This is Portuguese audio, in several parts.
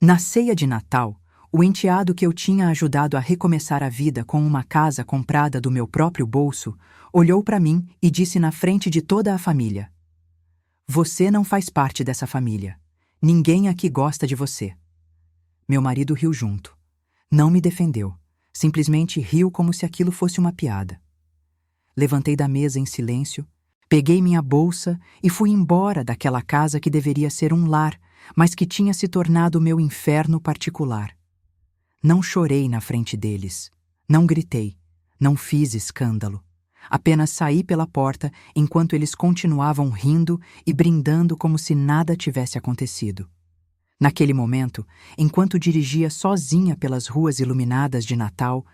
Na ceia de Natal, o enteado que eu tinha ajudado a recomeçar a vida com uma casa comprada do meu próprio bolso, olhou para mim e disse na frente de toda a família: "Você não faz parte dessa família. Ninguém aqui gosta de você." Meu marido riu junto. Não me defendeu. Simplesmente riu como se aquilo fosse uma piada. Levantei da mesa em silêncio, peguei minha bolsa e fui embora daquela casa que deveria ser um lar, mas que tinha se tornado meu inferno particular. Não chorei na frente deles. Não gritei. Não fiz escândalo. Apenas saí pela porta enquanto eles continuavam rindo e brindando como se nada tivesse acontecido. Naquele momento, enquanto dirigia sozinha pelas ruas iluminadas de Natal,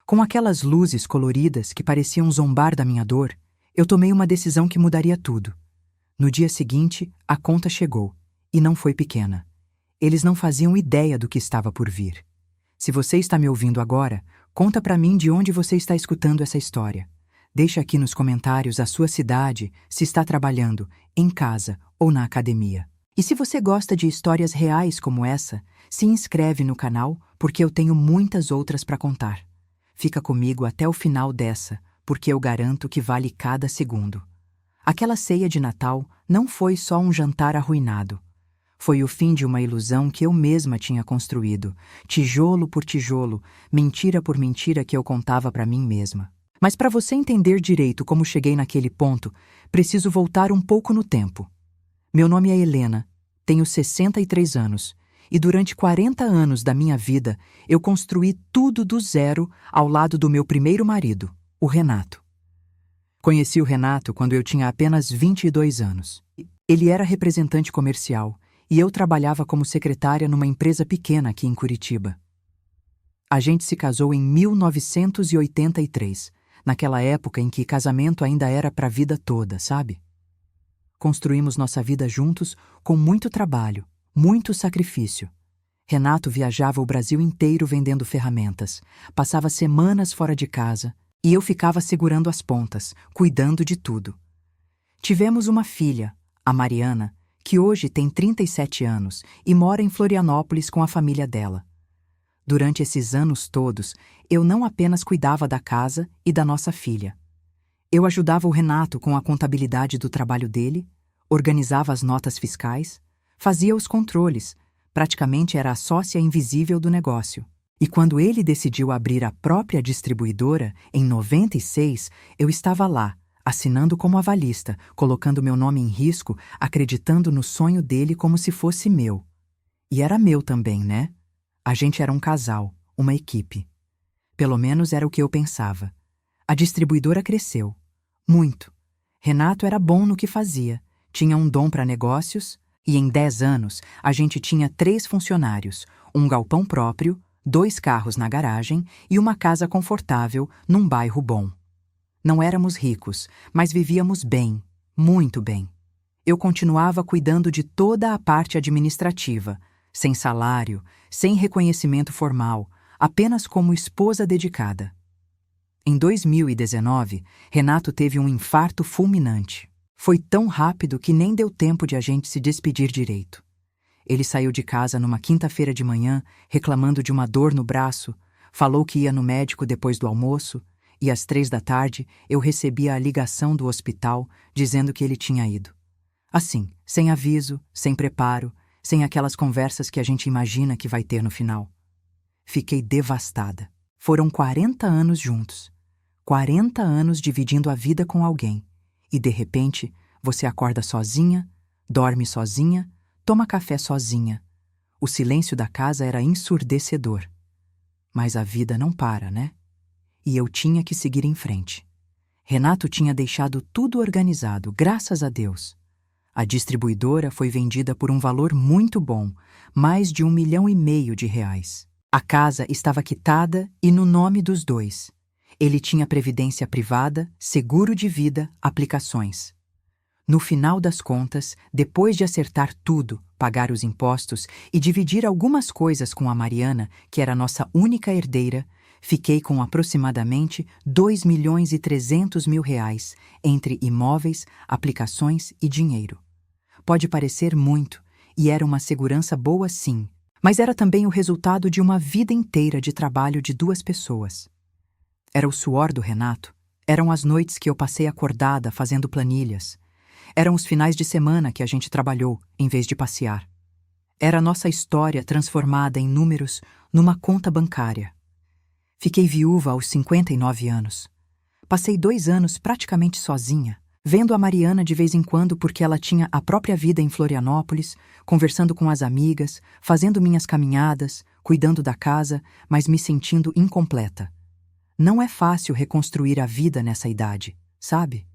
com aquelas luzes coloridas que pareciam zombar da minha dor, eu tomei uma decisão que mudaria tudo. No dia seguinte, a conta chegou, e não foi pequena. Eles não faziam ideia do que estava por vir. Se você está me ouvindo agora, conta para mim de onde você está escutando essa história. Deixe aqui nos comentários a sua cidade, se está trabalhando, em casa ou na academia. E se você gosta de histórias reais como essa, se inscreve no canal, porque eu tenho muitas outras para contar. Fica comigo até o final dessa, porque eu garanto que vale cada segundo. Aquela ceia de Natal não foi só um jantar arruinado. Foi o fim de uma ilusão que eu mesma tinha construído, tijolo por tijolo, mentira por mentira que eu contava para mim mesma. Mas para você entender direito como cheguei naquele ponto, preciso voltar um pouco no tempo. Meu nome é Helena, tenho 63 anos, e durante 40 anos da minha vida eu construí tudo do zero ao lado do meu primeiro marido, o Renato. Conheci o Renato quando eu tinha apenas 22 anos. Ele era representante comercial e eu trabalhava como secretária numa empresa pequena aqui em Curitiba. A gente se casou em 1983, naquela época em que casamento ainda era para a vida toda, sabe? Construímos nossa vida juntos com muito trabalho, muito sacrifício. Renato viajava o Brasil inteiro vendendo ferramentas, passava semanas fora de casa e eu ficava segurando as pontas, cuidando de tudo. Tivemos uma filha, a Mariana, que hoje tem 37 anos e mora em Florianópolis com a família dela. Durante esses anos todos, eu não apenas cuidava da casa e da nossa filha. Eu ajudava o Renato com a contabilidade do trabalho dele, organizava as notas fiscais, fazia os controles, praticamente era a sócia invisível do negócio. E quando ele decidiu abrir a própria distribuidora, em 96, eu estava lá, assinando como avalista, colocando meu nome em risco, acreditando no sonho dele como se fosse meu. E era meu também, né? A gente era um casal, uma equipe. Pelo menos era o que eu pensava. A distribuidora cresceu. Muito. Renato era bom no que fazia, tinha um dom para negócios, e em 10 anos a gente tinha 3 funcionários, um galpão próprio, 2 carros na garagem e uma casa confortável num bairro bom. Não éramos ricos, mas vivíamos bem, muito bem. Eu continuava cuidando de toda a parte administrativa, sem salário, sem reconhecimento formal, apenas como esposa dedicada. Em 2019, Renato teve um infarto fulminante. Foi tão rápido que nem deu tempo de a gente se despedir direito. Ele saiu de casa numa quinta-feira de manhã, reclamando de uma dor no braço, falou que ia no médico depois do almoço, e às 3 da tarde eu recebi a ligação do hospital dizendo que ele tinha ido. Assim, sem aviso, sem preparo, sem aquelas conversas que a gente imagina que vai ter no final. Fiquei devastada. Foram 40 anos juntos. 40 anos dividindo a vida com alguém. E, de repente, você acorda sozinha, dorme sozinha, toma café sozinha. O silêncio da casa era ensurdecedor. Mas a vida não para, né? E eu tinha que seguir em frente. Renato tinha deixado tudo organizado, graças a Deus. A distribuidora foi vendida por um valor muito bom, mais de R$ 1,5 milhão. A casa estava quitada e no nome dos dois. Ele tinha previdência privada, seguro de vida, aplicações. No final das contas, depois de acertar tudo, pagar os impostos e dividir algumas coisas com a Mariana, que era nossa única herdeira, fiquei com aproximadamente R$ 2,3 milhões entre imóveis, aplicações e dinheiro. Pode parecer muito, e era uma segurança boa sim, Mas era também o resultado de uma vida inteira de trabalho de duas pessoas. Era o suor do Renato, eram as noites que eu passei acordada fazendo planilhas, eram os finais de semana que a gente trabalhou em vez de passear. Era a nossa história transformada em números numa conta bancária. Fiquei viúva aos 59 anos. Passei 2 anos praticamente sozinha, vendo a Mariana de vez em quando porque ela tinha a própria vida em Florianópolis, conversando com as amigas, fazendo minhas caminhadas, cuidando da casa, mas me sentindo incompleta. Não é fácil reconstruir a vida nessa idade, sabe?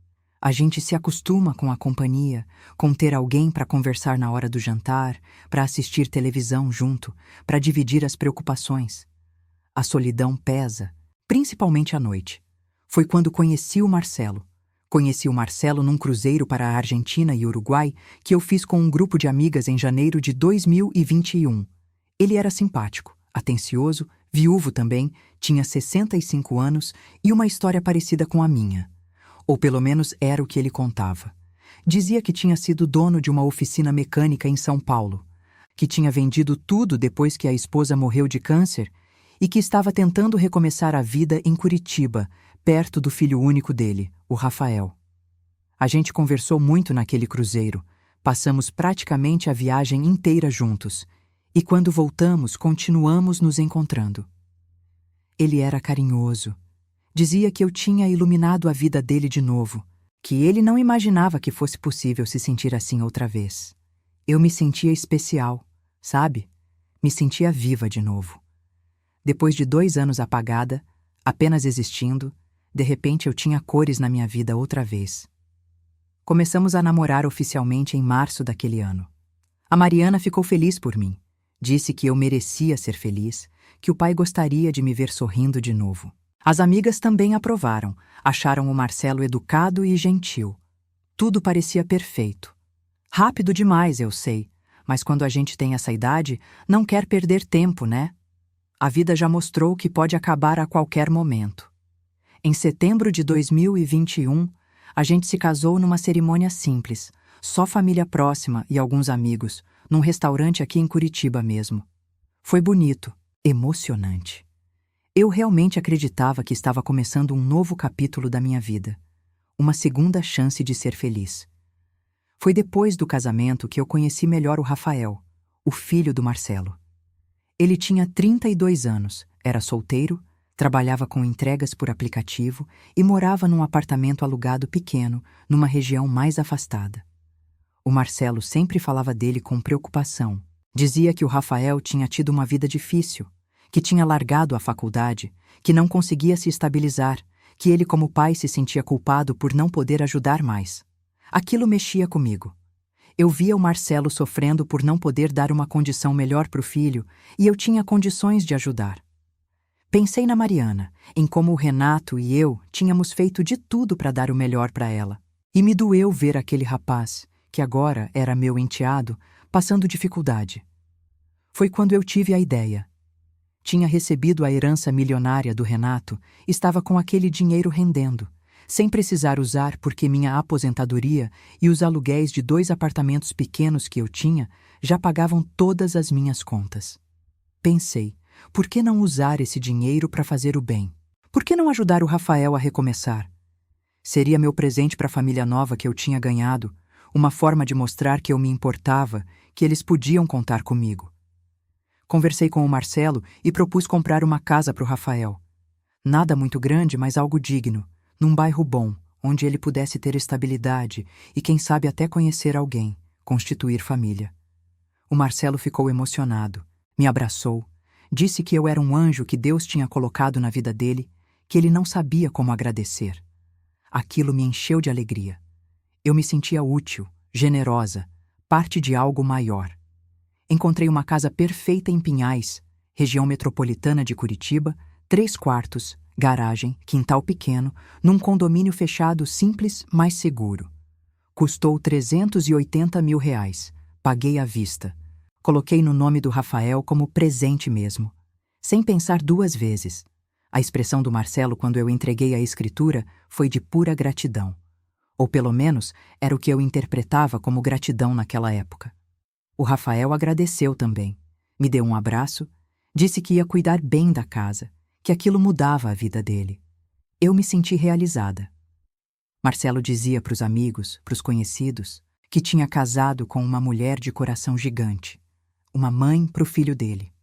A gente se acostuma com a companhia, com ter alguém para conversar na hora do jantar, para assistir televisão junto, para dividir as preocupações. A solidão pesa, principalmente à noite. Foi quando conheci o Marcelo. Conheci o Marcelo num cruzeiro para a Argentina e Uruguai que eu fiz com um grupo de amigas em janeiro de 2021. Ele era simpático, atencioso, viúvo também, tinha 65 anos e uma história parecida com a minha. Ou pelo menos era o que ele contava. Dizia que tinha sido dono de uma oficina mecânica em São Paulo, que tinha vendido tudo depois que a esposa morreu de câncer e que estava tentando recomeçar a vida em Curitiba, perto do filho único dele, o Rafael. A gente conversou muito naquele cruzeiro, passamos praticamente a viagem inteira juntos, e quando voltamos, continuamos nos encontrando. Ele era carinhoso. Dizia que eu tinha iluminado a vida dele de novo, que ele não imaginava que fosse possível se sentir assim outra vez. Eu me sentia especial, sabe? Me sentia viva de novo. Depois de 2 anos apagada, apenas existindo, de repente eu tinha cores na minha vida outra vez. Começamos a namorar oficialmente em março daquele ano. A Mariana ficou feliz por mim. Disse que eu merecia ser feliz, que o pai gostaria de me ver sorrindo de novo. As amigas também aprovaram, acharam o Marcelo educado e gentil. Tudo parecia perfeito. Rápido demais, eu sei, mas quando a gente tem essa idade, não quer perder tempo, né? A vida já mostrou que pode acabar a qualquer momento. Em setembro de 2021, a gente se casou numa cerimônia simples, só família próxima e alguns amigos, num restaurante aqui em Curitiba mesmo. Foi bonito, emocionante. Eu realmente acreditava que estava começando um novo capítulo da minha vida, uma segunda chance de ser feliz. Foi depois do casamento que eu conheci melhor o Rafael, o filho do Marcelo. Ele tinha 32 anos, era solteiro, trabalhava com entregas por aplicativo e morava num apartamento alugado pequeno, numa região mais afastada. O Marcelo sempre falava dele com preocupação. Dizia que o Rafael tinha tido uma vida difícil, que tinha largado a faculdade, que não conseguia se estabilizar, que ele como pai se sentia culpado por não poder ajudar mais. Aquilo mexia comigo. Eu via o Marcelo sofrendo por não poder dar uma condição melhor para o filho e eu tinha condições de ajudar. Pensei na Mariana, em como o Renato e eu tínhamos feito de tudo para dar o melhor para ela. E me doeu ver aquele rapaz, que agora era meu enteado, passando dificuldade. Foi quando eu tive a ideia. Tinha recebido a herança milionária do Renato, estava com aquele dinheiro rendendo, sem precisar usar porque minha aposentadoria e os aluguéis de 2 apartamentos pequenos que eu tinha já pagavam todas as minhas contas. Pensei, por que não usar esse dinheiro para fazer o bem? Por que não ajudar o Rafael a recomeçar? Seria meu presente para a família nova que eu tinha ganhado, uma forma de mostrar que eu me importava, que eles podiam contar comigo. Conversei com o Marcelo e propus comprar uma casa para o Rafael. Nada muito grande, mas algo digno, num bairro bom, onde ele pudesse ter estabilidade e quem sabe até conhecer alguém, constituir família. O Marcelo ficou emocionado, me abraçou, disse que eu era um anjo que Deus tinha colocado na vida dele, que ele não sabia como agradecer. Aquilo me encheu de alegria. Eu me sentia útil, generosa, parte de algo maior. Encontrei uma casa perfeita em Pinhais, região metropolitana de Curitiba, 3 quartos, garagem, quintal pequeno, num condomínio fechado simples, mas seguro. Custou R$380 mil, paguei à vista. Coloquei no nome do Rafael como presente mesmo, sem pensar 2 vezes. A expressão do Marcelo quando eu entreguei a escritura foi de pura gratidão. Ou pelo menos era o que eu interpretava como gratidão naquela época. O Rafael agradeceu também. Me deu um abraço, disse que ia cuidar bem da casa, que aquilo mudava a vida dele. Eu me senti realizada. Marcelo dizia para os amigos, para os conhecidos, que tinha casado com uma mulher de coração gigante, uma mãe para o filho dele.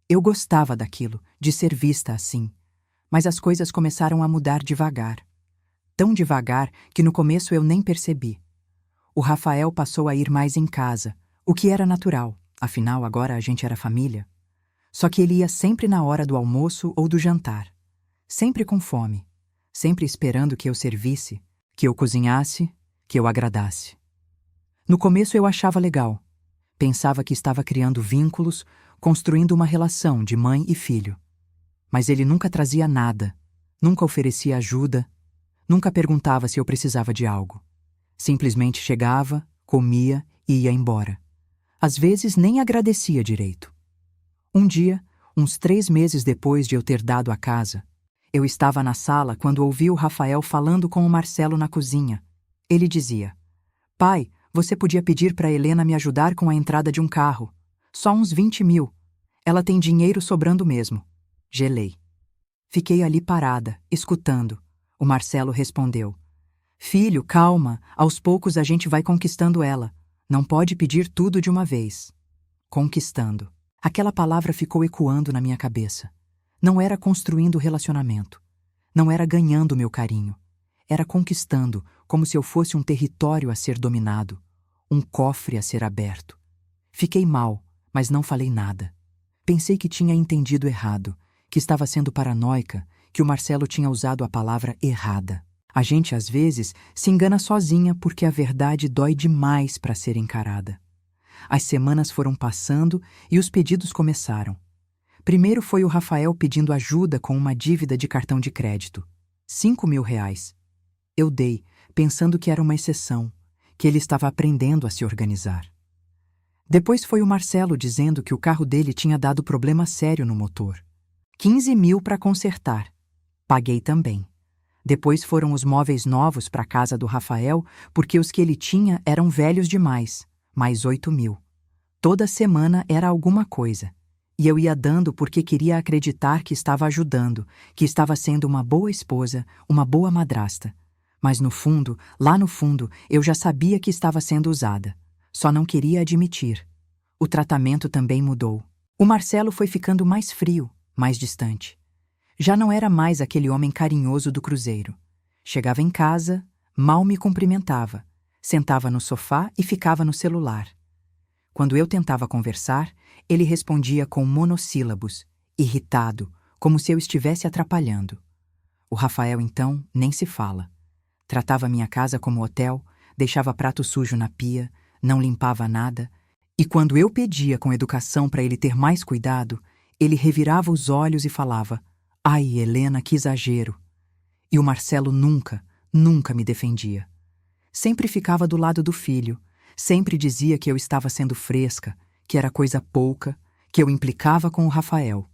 Eu gostava daquilo, de ser vista assim, mas as coisas começaram a mudar devagar. Tão devagar que no começo eu nem percebi. O Rafael passou a ir mais em casa, o que era natural, afinal agora a gente era família. Só que ele ia sempre na hora do almoço ou do jantar. Sempre com fome, sempre esperando que eu servisse, que eu cozinhasse, que eu agradasse. No começo eu achava legal. Pensava que estava criando vínculos, construindo uma relação de mãe e filho. Mas ele nunca trazia nada, nunca oferecia ajuda, nunca perguntava se eu precisava de algo. Simplesmente chegava, comia e ia embora. Às vezes nem agradecia direito. Um dia, uns 3 meses depois de eu ter dado a casa, eu estava na sala quando ouvi o Rafael falando com o Marcelo na cozinha. Ele dizia: "Pai, você podia pedir para Helena me ajudar com a entrada de um carro. Só uns 20 mil. Ela tem dinheiro sobrando mesmo." Gelei. Fiquei ali parada, escutando. O Marcelo respondeu: "Filho, calma, aos poucos a gente vai conquistando ela. Não pode pedir tudo de uma vez." Conquistando. Aquela palavra ficou ecoando na minha cabeça. Não era construindo relacionamento. Não era ganhando meu carinho. Era conquistando, como se eu fosse um território a ser dominado, um cofre a ser aberto. Fiquei mal, mas não falei nada. Pensei que tinha entendido errado, que estava sendo paranoica, que o Marcelo tinha usado a palavra errada. A gente, às vezes, se engana sozinha porque a verdade dói demais para ser encarada. As semanas foram passando e os pedidos começaram. Primeiro foi o Rafael pedindo ajuda com uma dívida de cartão de crédito. 5.000 reais. Eu dei, pensando que era uma exceção, que ele estava aprendendo a se organizar. Depois foi o Marcelo dizendo que o carro dele tinha dado problema sério no motor. 15 mil para consertar. Paguei também. Depois foram os móveis novos para a casa do Rafael, porque os que ele tinha eram velhos demais, mais 8 mil. Toda semana era alguma coisa. E eu ia dando porque queria acreditar que estava ajudando, que estava sendo uma boa esposa, uma boa madrasta. Mas no fundo, lá no fundo, eu já sabia que estava sendo usada. Só não queria admitir. O tratamento também mudou. O Marcelo foi ficando mais frio, mais distante. Já não era mais aquele homem carinhoso do cruzeiro. Chegava em casa, mal me cumprimentava, sentava no sofá e ficava no celular. Quando eu tentava conversar, ele respondia com monossílabos, irritado, como se eu estivesse atrapalhando. O Rafael, então, nem se fala. Tratava minha casa como hotel, deixava prato sujo na pia, não limpava nada, e quando eu pedia com educação para ele ter mais cuidado, ele revirava os olhos e falava: "Ai, Helena, que exagero." E o Marcelo nunca, nunca me defendia. Sempre ficava do lado do filho, sempre dizia que eu estava sendo fresca, que era coisa pouca, que eu implicava com o Rafael.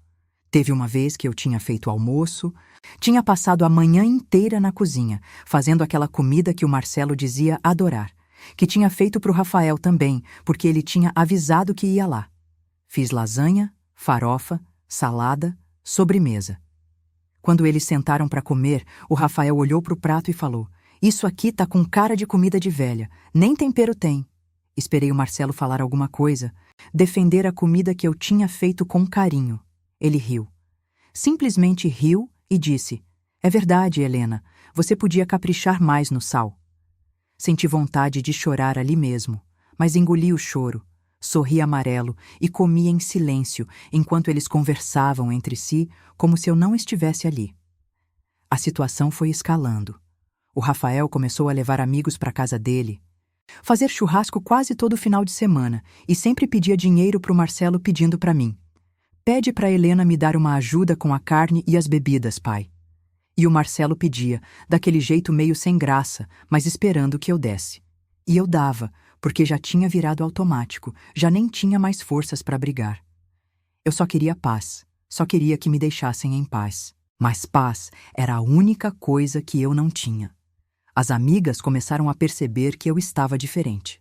Teve uma vez que eu tinha feito almoço, tinha passado a manhã inteira na cozinha, fazendo aquela comida que o Marcelo dizia adorar, que tinha feito para o Rafael também, porque ele tinha avisado que ia lá. Fiz lasanha, farofa, salada, sobremesa. Quando eles sentaram para comer, o Rafael olhou para o prato e falou: "Isso aqui tá com cara de comida de velha, nem tempero tem." Esperei o Marcelo falar alguma coisa, defender a comida que eu tinha feito com carinho. Ele riu. Simplesmente riu e disse: "É verdade, Helena, você podia caprichar mais no sal." Senti vontade de chorar ali mesmo, mas engoli o choro, sorri amarelo e comi em silêncio enquanto eles conversavam entre si como se eu não estivesse ali. A situação foi escalando. O Rafael começou a levar amigos para a casa dele, fazer churrasco quase todo final de semana e sempre pedia dinheiro para o Marcelo pedindo para mim: "Pede para Helena me dar uma ajuda com a carne e as bebidas, pai." E o Marcelo pedia, daquele jeito meio sem graça, mas esperando que eu desse. E eu dava, porque já tinha virado automático, já nem tinha mais forças para brigar. Eu só queria paz, só queria que me deixassem em paz. Mas paz era a única coisa que eu não tinha. As amigas começaram a perceber que eu estava diferente.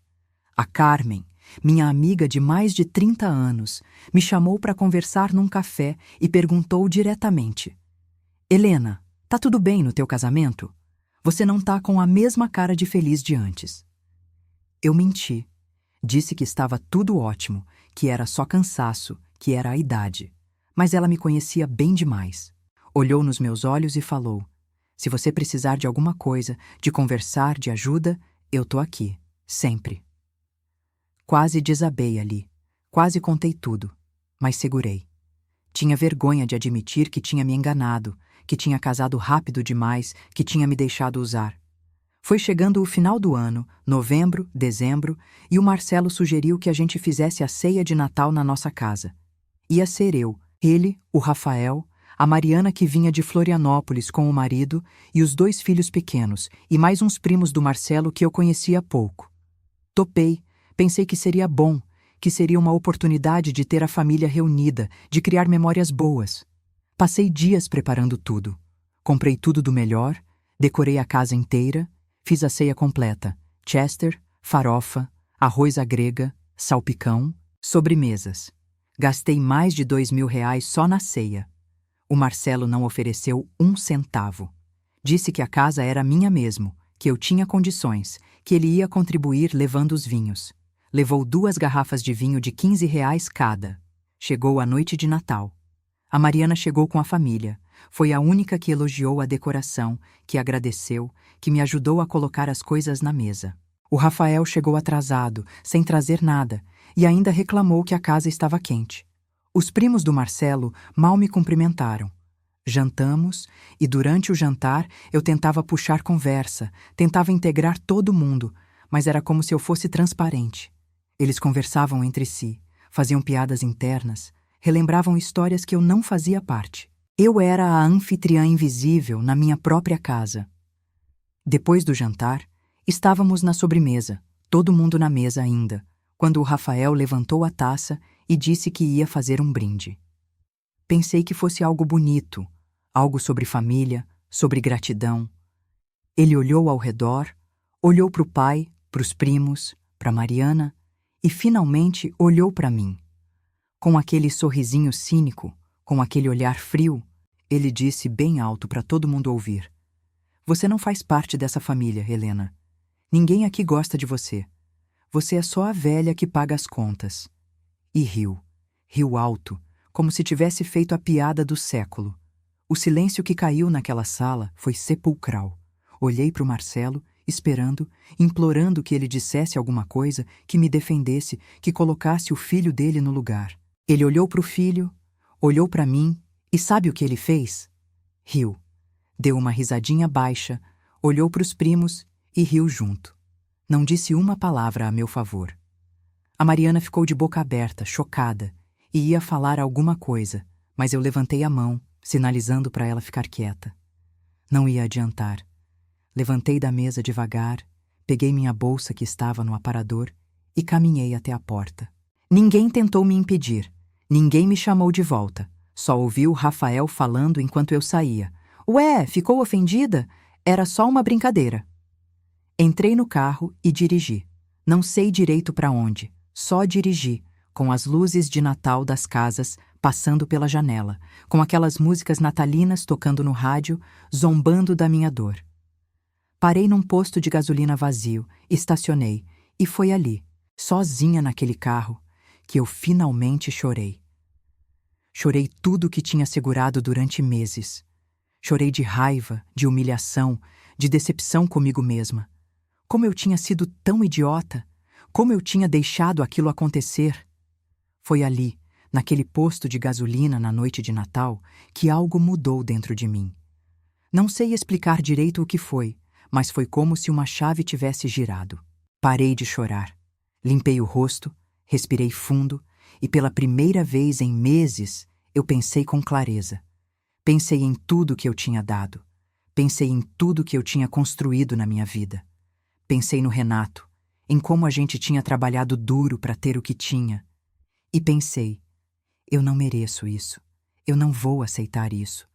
A Carmen, minha amiga de mais de 30 anos, me chamou para conversar num café e perguntou diretamente: Helena, tá tudo bem no teu casamento? Você não tá com a mesma cara de feliz de antes. Eu menti. Disse que estava tudo ótimo, que era só cansaço, que era a idade. Mas ela me conhecia bem demais. Olhou nos meus olhos e falou: se você precisar de alguma coisa, de conversar, de ajuda, eu tô aqui, sempre. Quase desabei ali. Quase contei tudo, mas segurei. Tinha vergonha de admitir que tinha me enganado, que tinha casado rápido demais, que tinha me deixado usar. Foi chegando o final do ano, novembro, dezembro, e o Marcelo sugeriu que a gente fizesse a ceia de Natal na nossa casa. Ia ser eu, ele, o Rafael, a Mariana que vinha de Florianópolis com o marido e os 2 filhos pequenos, e mais uns primos do Marcelo que eu conhecia pouco. Topei, pensei que seria bom, que seria uma oportunidade de ter a família reunida, de criar memórias boas. Passei dias preparando tudo. Comprei tudo do melhor, decorei a casa inteira, fiz a ceia completa: chester, farofa, arroz à grega, salpicão, sobremesas. Gastei mais de R$ 2.000 só na ceia. O Marcelo não ofereceu um centavo. Disse que a casa era minha mesmo, que eu tinha condições, que ele ia contribuir levando os vinhos. Levou 2 garrafas de vinho de R$ 15 cada. Chegou a noite de Natal. A Mariana chegou com a família. Foi a única que elogiou a decoração, que agradeceu, que me ajudou a colocar as coisas na mesa. O Rafael chegou atrasado, sem trazer nada, e ainda reclamou que a casa estava quente. Os primos do Marcelo mal me cumprimentaram. Jantamos, e durante o jantar eu tentava puxar conversa, tentava integrar todo mundo, mas era como se eu fosse transparente. Eles conversavam entre si, faziam piadas internas, relembravam histórias que eu não fazia parte. Eu era a anfitriã invisível na minha própria casa. Depois do jantar, estávamos na sobremesa, todo mundo na mesa ainda, quando o Rafael levantou a taça e disse que ia fazer um brinde. Pensei que fosse algo bonito, algo sobre família, sobre gratidão. Ele olhou ao redor, olhou para o pai, para os primos, para Mariana e finalmente olhou para mim. Com aquele sorrisinho cínico, com aquele olhar frio, ele disse bem alto para todo mundo ouvir: Você não faz parte dessa família, Helena. Ninguém aqui gosta de você. Você é só a velha que paga as contas. E riu. Riu alto, como se tivesse feito a piada do século. O silêncio que caiu naquela sala foi sepulcral. Olhei para o Marcelo, esperando, implorando que ele dissesse alguma coisa, que me defendesse, que colocasse o filho dele no lugar. Ele olhou para o filho, olhou para mim, e sabe o que ele fez? Riu. Deu uma risadinha baixa, olhou para os primos e riu junto. Não disse uma palavra a meu favor. A Mariana ficou de boca aberta, chocada, e ia falar alguma coisa, mas eu levantei a mão, sinalizando para ela ficar quieta. Não ia adiantar. Levantei da mesa devagar, peguei minha bolsa que estava no aparador e caminhei até a porta. Ninguém tentou me impedir, ninguém me chamou de volta. Só ouvi o Rafael falando enquanto eu saía. Ué, ficou ofendida? Era só uma brincadeira. Entrei no carro e dirigi. Não sei direito para onde, só dirigi, com as luzes de Natal das casas passando pela janela, com aquelas músicas natalinas tocando no rádio, zombando da minha dor. Parei num posto de gasolina vazio, estacionei, e foi ali, sozinha naquele carro, que eu finalmente chorei. Chorei tudo o que tinha segurado durante meses. Chorei de raiva, de humilhação, de decepção comigo mesma. Como eu tinha sido tão idiota! Como eu tinha deixado aquilo acontecer! Foi ali, naquele posto de gasolina na noite de Natal, que algo mudou dentro de mim. Não sei explicar direito o que foi, mas foi como se uma chave tivesse girado. Parei de chorar. Limpei o rosto, respirei fundo e pela primeira vez em meses eu pensei com clareza. Pensei em tudo que eu tinha dado. Pensei em tudo que eu tinha construído na minha vida. Pensei no Renato, em como a gente tinha trabalhado duro para ter o que tinha. E pensei, eu não mereço isso. Eu não vou aceitar isso.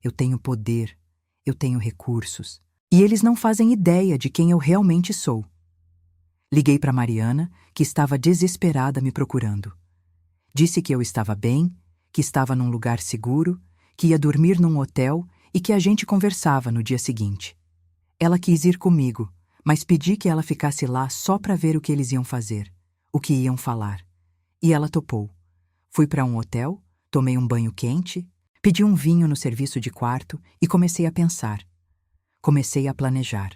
Eu tenho poder. Eu tenho recursos. E eles não fazem ideia de quem eu realmente sou. Liguei para Mariana, que estava desesperada me procurando. Disse que eu estava bem, que estava num lugar seguro, que ia dormir num hotel e que a gente conversava no dia seguinte. Ela quis ir comigo, mas pedi que ela ficasse lá só para ver o que eles iam fazer, o que iam falar. E ela topou. Fui para um hotel, tomei um banho quente, pedi um vinho no serviço de quarto e comecei a pensar. Comecei a planejar.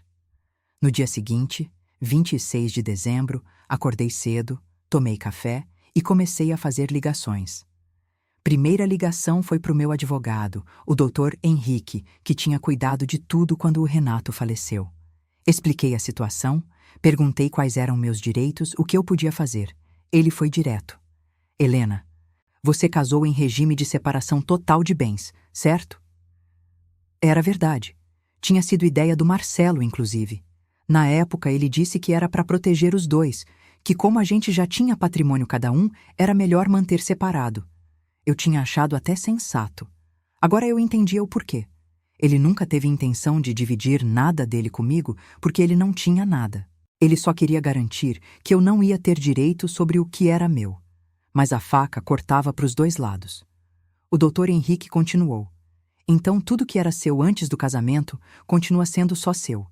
No dia seguinte, 26 de dezembro, acordei cedo, tomei café e comecei a fazer ligações. Primeira ligação foi para o meu advogado, o Dr. Henrique, que tinha cuidado de tudo quando o Renato faleceu. Expliquei a situação, perguntei quais eram meus direitos, o que eu podia fazer. Ele foi direto. Helena, você casou em regime de separação total de bens, certo? Era verdade. Tinha sido ideia do Marcelo, inclusive. Na época, ele disse que era para proteger os dois, que como a gente já tinha patrimônio cada um, era melhor manter separado. Eu tinha achado até sensato. Agora eu entendia o porquê. Ele nunca teve intenção de dividir nada dele comigo porque ele não tinha nada. Ele só queria garantir que eu não ia ter direito sobre o que era meu. Mas a faca cortava para os dois lados. O Dr. Henrique continuou. Então tudo que era seu antes do casamento continua sendo só seu.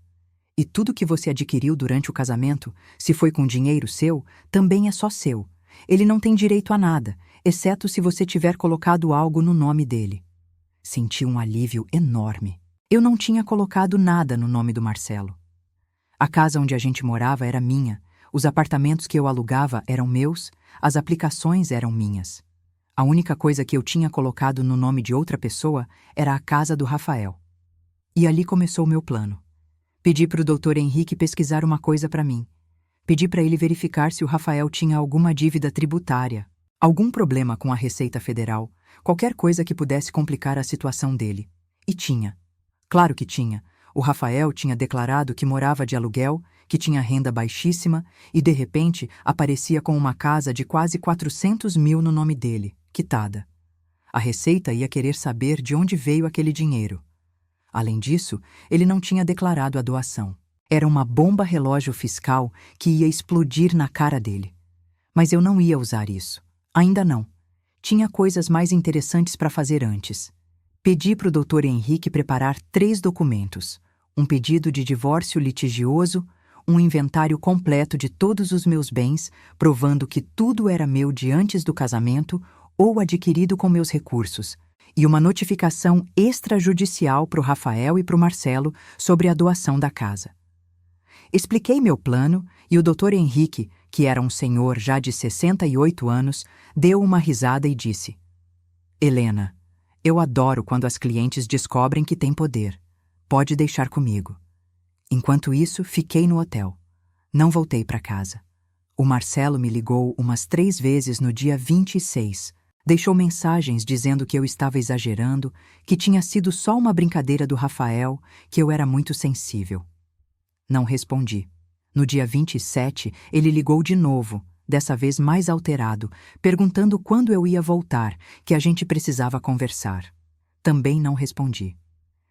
E tudo que você adquiriu durante o casamento, se foi com dinheiro seu, também é só seu. Ele não tem direito a nada, exceto se você tiver colocado algo no nome dele. Senti um alívio enorme. Eu não tinha colocado nada no nome do Marcelo. A casa onde a gente morava era minha, os apartamentos que eu alugava eram meus, as aplicações eram minhas. A única coisa que eu tinha colocado no nome de outra pessoa era a casa do Rafael. E ali começou o meu plano. Pedi para o Dr. Henrique pesquisar uma coisa para mim. Pedi para ele verificar se o Rafael tinha alguma dívida tributária, algum problema com a Receita Federal, qualquer coisa que pudesse complicar a situação dele. E tinha. Claro que tinha. O Rafael tinha declarado que morava de aluguel, que tinha renda baixíssima e, de repente, aparecia com uma casa de quase 400 mil no nome dele, quitada. A Receita ia querer saber de onde veio aquele dinheiro. Além disso, ele não tinha declarado a doação. Era uma bomba relógio fiscal que ia explodir na cara dele. Mas eu não ia usar isso. Ainda não. Tinha coisas mais interessantes para fazer antes. Pedi para o Dr. Henrique preparar 3 documentos. Um pedido de divórcio litigioso, um inventário completo de todos os meus bens, provando que tudo era meu de antes do casamento ou adquirido com meus recursos, e uma notificação extrajudicial para o Rafael e para o Marcelo sobre a doação da casa. Expliquei meu plano e o Dr. Henrique, que era um senhor já de 68 anos, deu uma risada e disse: Helena, eu adoro quando as clientes descobrem que têm poder. Pode deixar comigo. Enquanto isso, fiquei no hotel. Não voltei para casa. O Marcelo me ligou umas 3 vezes no dia 26. Deixou mensagens dizendo que eu estava exagerando, que tinha sido só uma brincadeira do Rafael, que eu era muito sensível. Não respondi. No dia 27, ele ligou de novo, dessa vez mais alterado, perguntando quando eu ia voltar, que a gente precisava conversar. Também não respondi.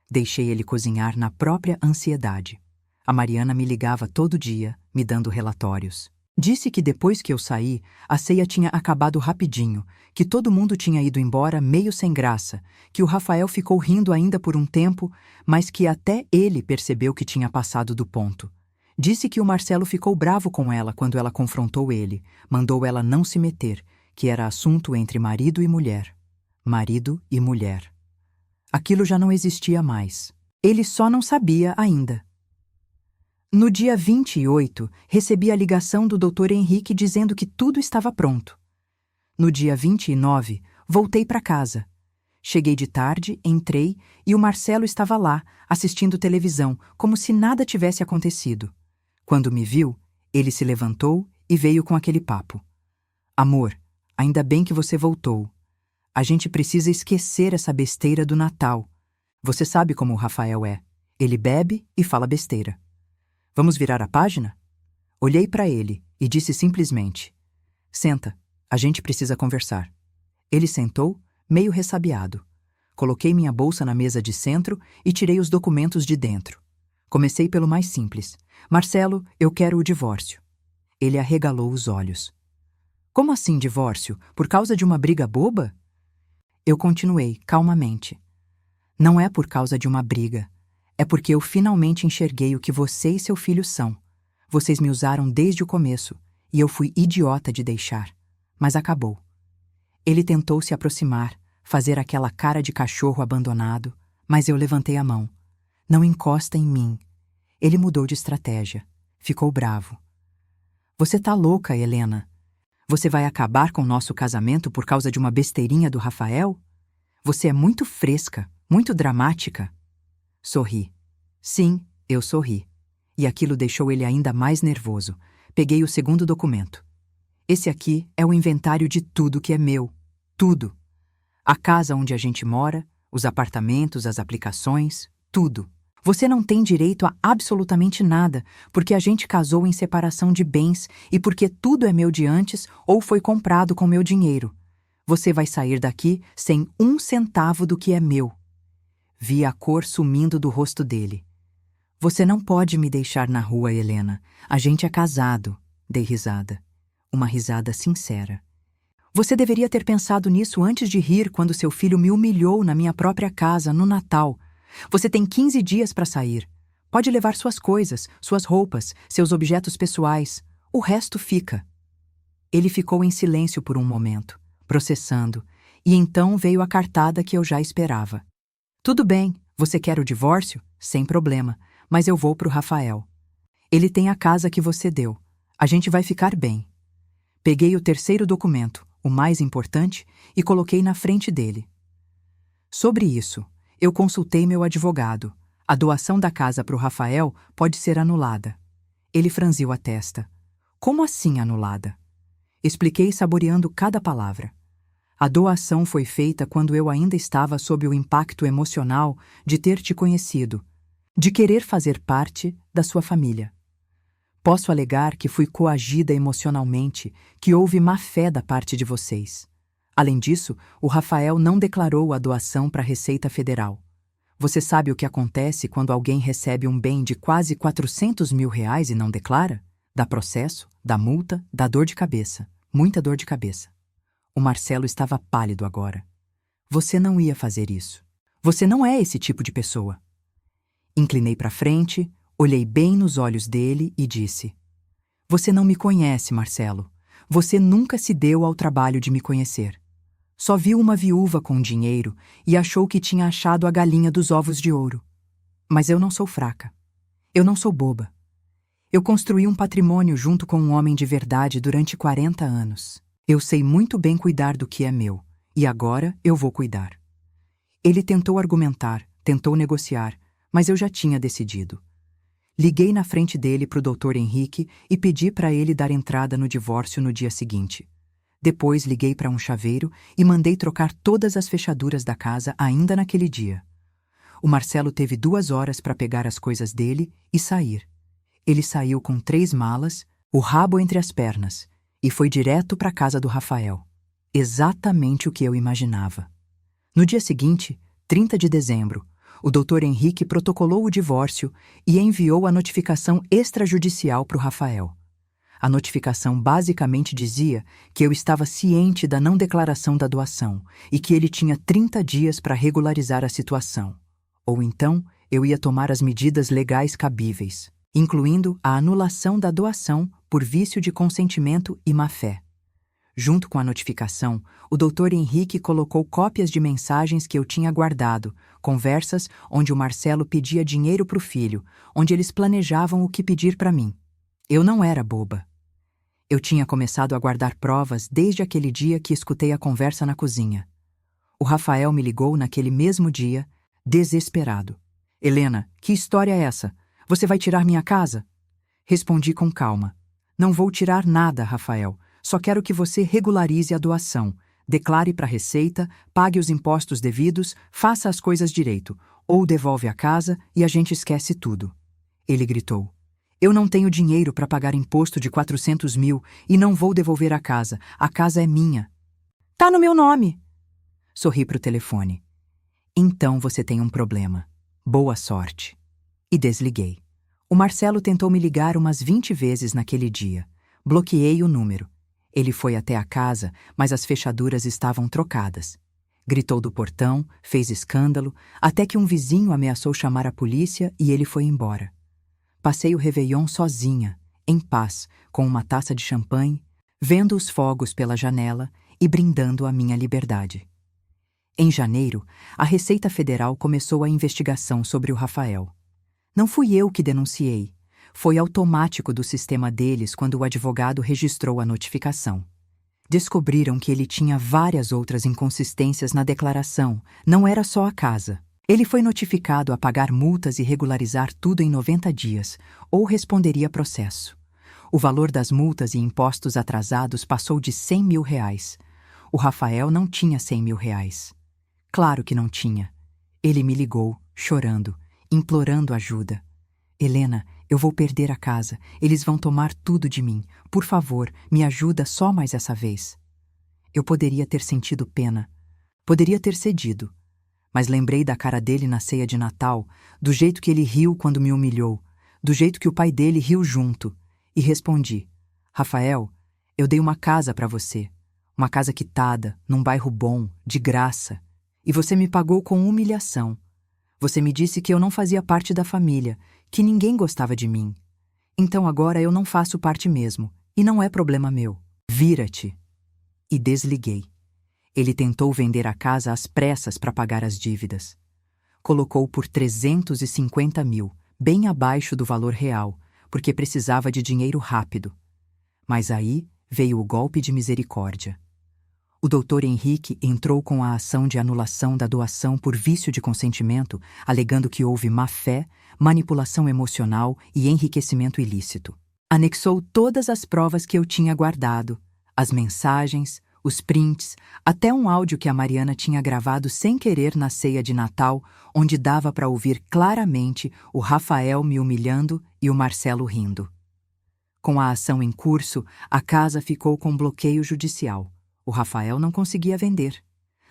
Deixei ele cozinhar na própria ansiedade. A Mariana me ligava todo dia, me dando relatórios. Disse que depois que eu saí, a ceia tinha acabado rapidinho, que todo mundo tinha ido embora meio sem graça, que o Rafael ficou rindo ainda por um tempo, mas que até ele percebeu que tinha passado do ponto. Disse que o Marcelo ficou bravo com ela quando ela confrontou ele, mandou ela não se meter, que era assunto entre marido e mulher. Marido e mulher. Aquilo já não existia mais. Ele só não sabia ainda. No dia 28, recebi a ligação do Dr. Henrique dizendo que tudo estava pronto. No dia 29, voltei para casa. Cheguei de tarde, entrei e o Marcelo estava lá, assistindo televisão, como se nada tivesse acontecido. Quando me viu, ele se levantou e veio com aquele papo. Amor, ainda bem que você voltou. A gente precisa esquecer essa besteira do Natal. Você sabe como o Rafael é. Ele bebe e fala besteira. Vamos virar a página? Olhei para ele e disse simplesmente: Senta, a gente precisa conversar. Ele sentou, meio ressabiado. Coloquei minha bolsa na mesa de centro e tirei os documentos de dentro. Comecei pelo mais simples. Marcelo, eu quero o divórcio. Ele arregalou os olhos. Como assim divórcio? Por causa de uma briga boba? Eu continuei, calmamente. Não é por causa de uma briga. É porque eu finalmente enxerguei o que você e seu filho são. Vocês me usaram desde o começo, e eu fui idiota de deixar. Mas acabou. Ele tentou se aproximar, fazer aquela cara de cachorro abandonado, mas eu levantei a mão. Não encosta em mim. Ele mudou de estratégia. Ficou bravo. Você tá louca, Helena? Você vai acabar com o nosso casamento por causa de uma besteirinha do Rafael? Você é muito fresca, muito dramática. Sorri. Sim, eu sorri. E aquilo deixou ele ainda mais nervoso. Peguei o segundo documento. Esse aqui é o inventário de tudo que é meu. Tudo. A casa onde a gente mora, os apartamentos, as aplicações, tudo. Você não tem direito a absolutamente nada, porque a gente casou em separação de bens e porque tudo é meu de antes ou foi comprado com meu dinheiro. Você vai sair daqui sem 1 centavo do que é meu. Vi a cor sumindo do rosto dele. Você não pode me deixar na rua, Helena. A gente é casado. Dei risada. Uma risada sincera. Você deveria ter pensado nisso antes de rir quando seu filho me humilhou na minha própria casa, no Natal. Você tem 15 dias para sair. Pode levar suas coisas, suas roupas, seus objetos pessoais. O resto fica. Ele ficou em silêncio por um momento, processando, e então veio a cartada que eu já esperava. Tudo bem, você quer o divórcio? Sem problema, mas eu vou pro Rafael. Ele tem a casa que você deu. A gente vai ficar bem. Peguei o terceiro documento, o mais importante, e coloquei na frente dele. Sobre isso, eu consultei meu advogado. A doação da casa para o Rafael pode ser anulada. Ele franziu a testa. Como assim anulada? Expliquei saboreando cada palavra. A doação foi feita quando eu ainda estava sob o impacto emocional de ter te conhecido, de querer fazer parte da sua família. Posso alegar que fui coagida emocionalmente, que houve má-fé da parte de vocês. Além disso, o Rafael não declarou a doação para a Receita Federal. Você sabe o que acontece quando alguém recebe um bem de quase R$ 400 mil e não declara? Dá processo, dá multa, dá dor de cabeça. Muita dor de cabeça. O Marcelo estava pálido agora. Você não ia fazer isso. Você não é esse tipo de pessoa. Inclinei para frente, olhei bem nos olhos dele e disse: Você não me conhece, Marcelo. Você nunca se deu ao trabalho de me conhecer. Só viu uma viúva com dinheiro e achou que tinha achado a galinha dos ovos de ouro. Mas eu não sou fraca. Eu não sou boba. Eu construí um patrimônio junto com um homem de verdade durante 40 anos. Eu sei muito bem cuidar do que é meu, e agora eu vou cuidar. Ele tentou argumentar, tentou negociar, mas eu já tinha decidido. Liguei na frente dele para o Dr. Henrique e pedi para ele dar entrada no divórcio no dia seguinte. Depois liguei para um chaveiro e mandei trocar todas as fechaduras da casa ainda naquele dia. O Marcelo teve 2 horas para pegar as coisas dele e sair. Ele saiu com 3 malas, o rabo entre as pernas, e foi direto para a casa do Rafael. Exatamente o que eu imaginava. No dia seguinte, 30 de dezembro, o Dr. Henrique protocolou o divórcio e enviou a notificação extrajudicial para o Rafael. A notificação basicamente dizia que eu estava ciente da não declaração da doação e que ele tinha 30 dias para regularizar a situação. Ou então, eu ia tomar as medidas legais cabíveis, incluindo a anulação da doação por vício de consentimento e má-fé. Junto com a notificação, o Dr. Henrique colocou cópias de mensagens que eu tinha guardado, conversas onde o Marcelo pedia dinheiro para o filho, onde eles planejavam o que pedir para mim. Eu não era boba. Eu tinha começado a guardar provas desde aquele dia que escutei a conversa na cozinha. O Rafael me ligou naquele mesmo dia, desesperado. Helena, que história é essa? Você vai tirar minha casa? Respondi com calma. Não vou tirar nada, Rafael. Só quero que você regularize a doação, declare para a Receita, pague os impostos devidos, faça as coisas direito, ou devolve a casa e a gente esquece tudo. Ele gritou. Eu não tenho dinheiro para pagar imposto de 400 mil e não vou devolver a casa é minha. Tá no meu nome. Sorri para o telefone. Então você tem um problema. Boa sorte. E desliguei. O Marcelo tentou me ligar umas 20 vezes naquele dia, Bloqueei o número. Ele foi até a casa, mas as fechaduras estavam trocadas. Gritou do portão, fez escândalo, até que um vizinho ameaçou chamar a polícia e ele foi embora. Passei o Réveillon sozinha, em paz, com uma taça de champanhe, vendo os fogos pela janela e brindando a minha liberdade. Em janeiro, a Receita Federal começou a investigação sobre o Rafael. Não fui eu que denunciei. Foi automático do sistema deles quando o advogado registrou a notificação. Descobriram que ele tinha várias outras inconsistências na declaração, não era só a casa. Ele foi notificado a pagar multas e regularizar tudo em 90 dias, ou responderia processo. O valor das multas e impostos atrasados passou de R$100 mil. O Rafael não tinha R$100 mil. Claro que não tinha. Ele me ligou, chorando, implorando ajuda. Helena, eu vou perder a casa. Eles vão tomar tudo de mim. Por favor, me ajuda só mais essa vez. Eu poderia ter sentido pena. Poderia ter cedido. Mas lembrei da cara dele na ceia de Natal, do jeito que ele riu quando me humilhou, do jeito que o pai dele riu junto. E respondi: Rafael, eu dei uma casa para você. Uma casa quitada, num bairro bom, de graça. E você me pagou com humilhação. Você me disse que eu não fazia parte da família, que ninguém gostava de mim. Então agora eu não faço parte mesmo, e não é problema meu. Vira-te. E desliguei. Ele tentou vender a casa às pressas para pagar as dívidas. Colocou por 350 mil, bem abaixo do valor real, porque precisava de dinheiro rápido. Mas aí veio o golpe de misericórdia. O doutor Henrique entrou com a ação de anulação da doação por vício de consentimento, alegando que houve má-fé, manipulação emocional e enriquecimento ilícito. Anexou todas as provas que eu tinha guardado, as mensagens, os prints, até um áudio que a Mariana tinha gravado sem querer na ceia de Natal, onde dava para ouvir claramente o Rafael me humilhando e o Marcelo rindo. Com a ação em curso, a casa ficou com bloqueio judicial. O Rafael não conseguia vender.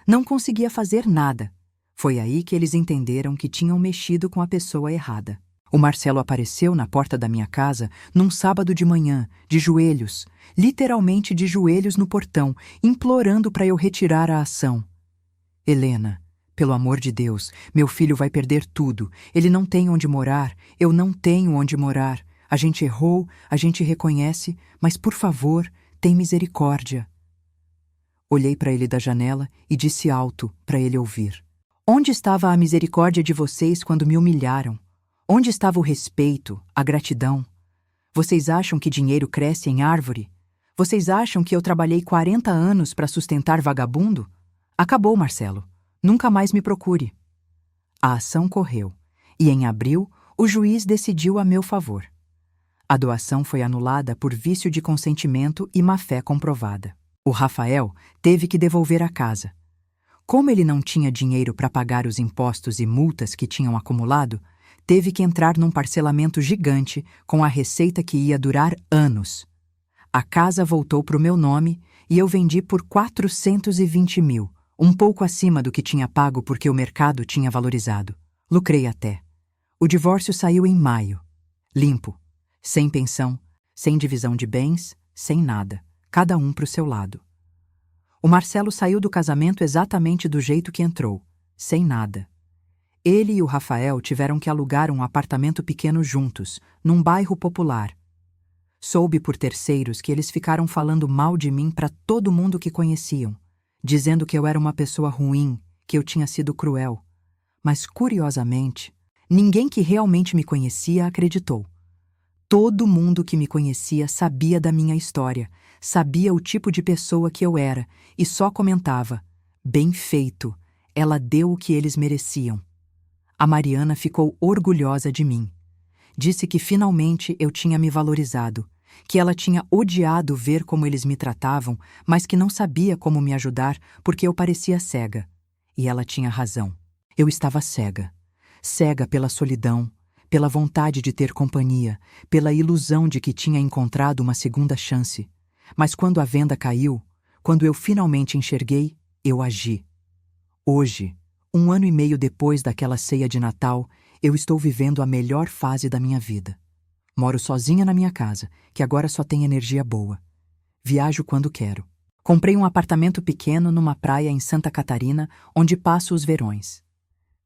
Não conseguia fazer nada. Foi aí que eles entenderam que tinham mexido com a pessoa errada. O Marcelo apareceu na porta da minha casa num sábado de manhã, de joelhos, literalmente de joelhos no portão, implorando para eu retirar a ação. Helena, pelo amor de Deus, meu filho vai perder tudo. Ele não tem onde morar, eu não tenho onde morar. A gente errou, a gente reconhece, mas por favor, tem misericórdia. Olhei para ele da janela e disse alto para ele ouvir. Onde estava a misericórdia de vocês quando me humilharam? Onde estava o respeito, a gratidão? Vocês acham que dinheiro cresce em árvore? Vocês acham que eu trabalhei 40 anos para sustentar vagabundo? Acabou, Marcelo. Nunca mais me procure. A ação correu, e em abril o juiz decidiu a meu favor. A doação foi anulada por vício de consentimento e má-fé comprovada. O Rafael teve que devolver a casa. Como ele não tinha dinheiro para pagar os impostos e multas que tinham acumulado, teve que entrar num parcelamento gigante com a receita que ia durar anos. A casa voltou para o meu nome e eu vendi por 420 mil, um pouco acima do que tinha pago porque o mercado tinha valorizado. Lucrei até. O divórcio saiu em maio. Limpo. Sem pensão, sem divisão de bens, sem nada. Cada um para o seu lado. O Marcelo saiu do casamento exatamente do jeito que entrou, sem nada. Ele e o Rafael tiveram que alugar um apartamento pequeno juntos, num bairro popular. Soube por terceiros que eles ficaram falando mal de mim para todo mundo que conheciam, dizendo que eu era uma pessoa ruim, que eu tinha sido cruel. Mas, curiosamente, ninguém que realmente me conhecia acreditou. Todo mundo que me conhecia sabia da minha história, sabia o tipo de pessoa que eu era e só comentava: bem feito, ela deu o que eles mereciam. A Mariana ficou orgulhosa de mim. Disse que finalmente eu tinha me valorizado, que ela tinha odiado ver como eles me tratavam, mas que não sabia como me ajudar porque eu parecia cega. E ela tinha razão. Eu estava cega. Cega pela solidão, pela vontade de ter companhia, pela ilusão de que tinha encontrado uma segunda chance. Mas quando a venda caiu, quando eu finalmente enxerguei, eu agi. Hoje, 1 ano e meio depois daquela ceia de Natal, eu estou vivendo a melhor fase da minha vida. Moro sozinha na minha casa, que agora só tem energia boa. Viajo quando quero. Comprei um apartamento pequeno numa praia em Santa Catarina, onde passo os verões.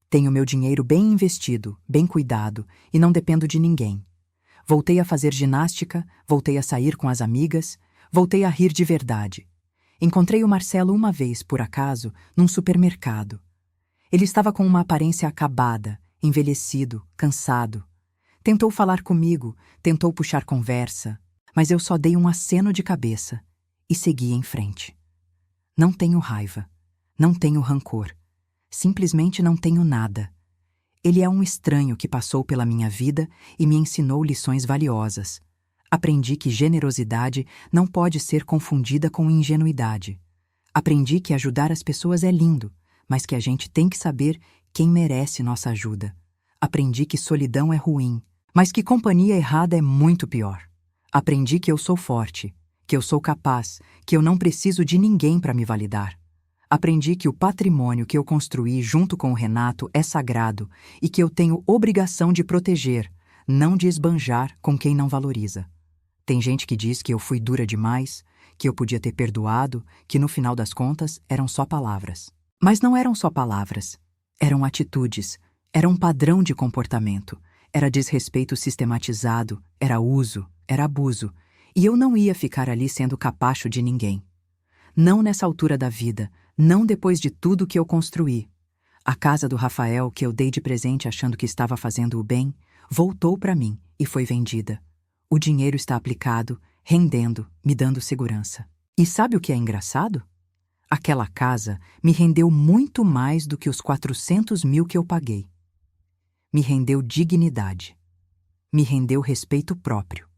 Tenho meu dinheiro bem investido, bem cuidado, e não dependo de ninguém. Voltei a fazer ginástica, voltei a sair com as amigas, voltei a rir de verdade. Encontrei o Marcelo uma vez, por acaso, num supermercado. Ele estava com uma aparência acabada, envelhecido, cansado. Tentou falar comigo, tentou puxar conversa, mas eu só dei um aceno de cabeça e segui em frente. Não tenho raiva, não tenho rancor, simplesmente não tenho nada. Ele é um estranho que passou pela minha vida e me ensinou lições valiosas. Aprendi que generosidade não pode ser confundida com ingenuidade. Aprendi que ajudar as pessoas é lindo, mas que a gente tem que saber quem merece nossa ajuda. Aprendi que solidão é ruim, mas que companhia errada é muito pior. Aprendi que eu sou forte, que eu sou capaz, que eu não preciso de ninguém para me validar. Aprendi que o patrimônio que eu construí junto com o Renato é sagrado e que eu tenho obrigação de proteger, não de esbanjar com quem não valoriza. Tem gente que diz que eu fui dura demais, que eu podia ter perdoado, que no final das contas eram só palavras. Mas não eram só palavras, eram atitudes, era um padrão de comportamento, era desrespeito sistematizado, era uso, era abuso, e eu não ia ficar ali sendo capacho de ninguém. Não nessa altura da vida, não depois de tudo que eu construí. A casa do Rafael, que eu dei de presente achando que estava fazendo o bem, voltou para mim e foi vendida. O dinheiro está aplicado, rendendo, me dando segurança. E sabe o que é engraçado? Aquela casa me rendeu muito mais do que os 400 mil que eu paguei. Me rendeu dignidade. Me rendeu respeito próprio.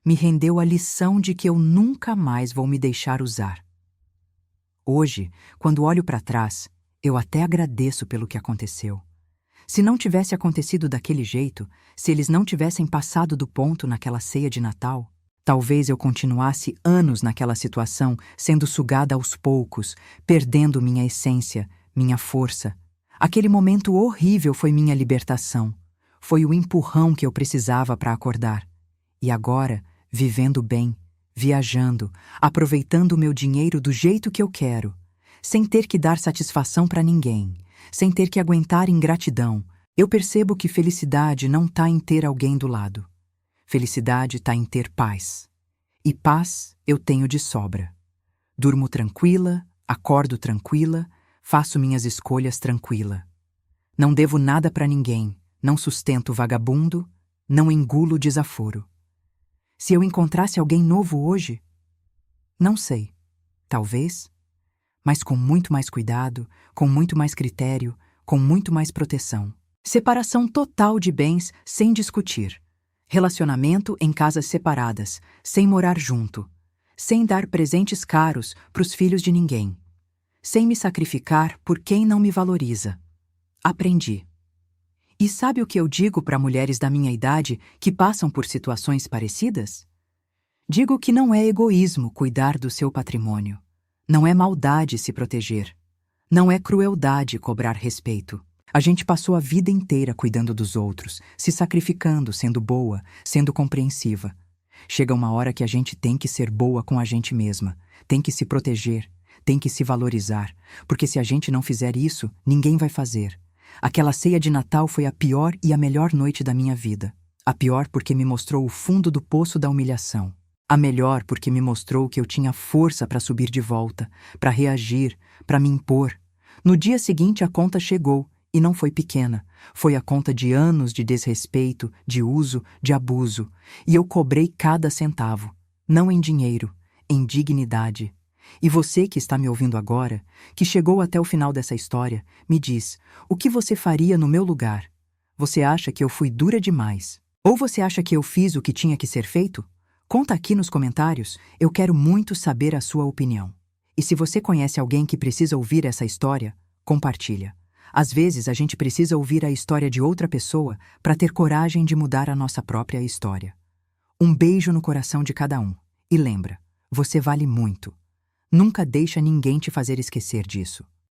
Me rendeu a lição de que eu nunca mais vou me deixar usar. Hoje, quando olho para trás, eu até agradeço pelo que aconteceu. Se não tivesse acontecido daquele jeito, se eles não tivessem passado do ponto naquela ceia de Natal, talvez eu continuasse anos naquela situação, sendo sugada aos poucos, perdendo minha essência, minha força. Aquele momento horrível foi minha libertação. Foi o empurrão que eu precisava para acordar. E agora, vivendo bem, viajando, aproveitando o meu dinheiro do jeito que eu quero, sem ter que dar satisfação para ninguém, sem ter que aguentar ingratidão, eu percebo que felicidade não está em ter alguém do lado. Felicidade está em ter paz. E paz eu tenho de sobra. Durmo tranquila, acordo tranquila, faço minhas escolhas tranquila. Não devo nada para ninguém, não sustento vagabundo, não engulo desaforo. Se eu encontrasse alguém novo hoje? Não sei. Talvez. Mas com muito mais cuidado, com muito mais critério, com muito mais proteção. Separação total de bens sem discutir. Relacionamento em casas separadas, sem morar junto. Sem dar presentes caros para os filhos de ninguém. Sem me sacrificar por quem não me valoriza. Aprendi. E sabe o que eu digo para mulheres da minha idade que passam por situações parecidas? Digo que não é egoísmo cuidar do seu patrimônio. Não é maldade se proteger. Não é crueldade cobrar respeito. A gente passou a vida inteira cuidando dos outros, se sacrificando, sendo boa, sendo compreensiva. Chega uma hora que a gente tem que ser boa com a gente mesma, tem que se proteger, tem que se valorizar, porque se a gente não fizer isso, ninguém vai fazer. Aquela ceia de Natal foi a pior e a melhor noite da minha vida. A pior porque me mostrou o fundo do poço da humilhação. A melhor porque me mostrou que eu tinha força para subir de volta, para reagir, para me impor. No dia seguinte a conta chegou, e não foi pequena. Foi a conta de anos de desrespeito, de uso, de abuso. E eu cobrei cada centavo. Não em dinheiro, em dignidade. E você que está me ouvindo agora, que chegou até o final dessa história, me diz, o que você faria no meu lugar? Você acha que eu fui dura demais? Ou você acha que eu fiz o que tinha que ser feito? Conta aqui nos comentários, eu quero muito saber a sua opinião. E se você conhece alguém que precisa ouvir essa história, compartilha. Às vezes a gente precisa ouvir a história de outra pessoa para ter coragem de mudar a nossa própria história. Um beijo no coração de cada um. E lembra, você vale muito. Nunca deixa ninguém te fazer esquecer disso.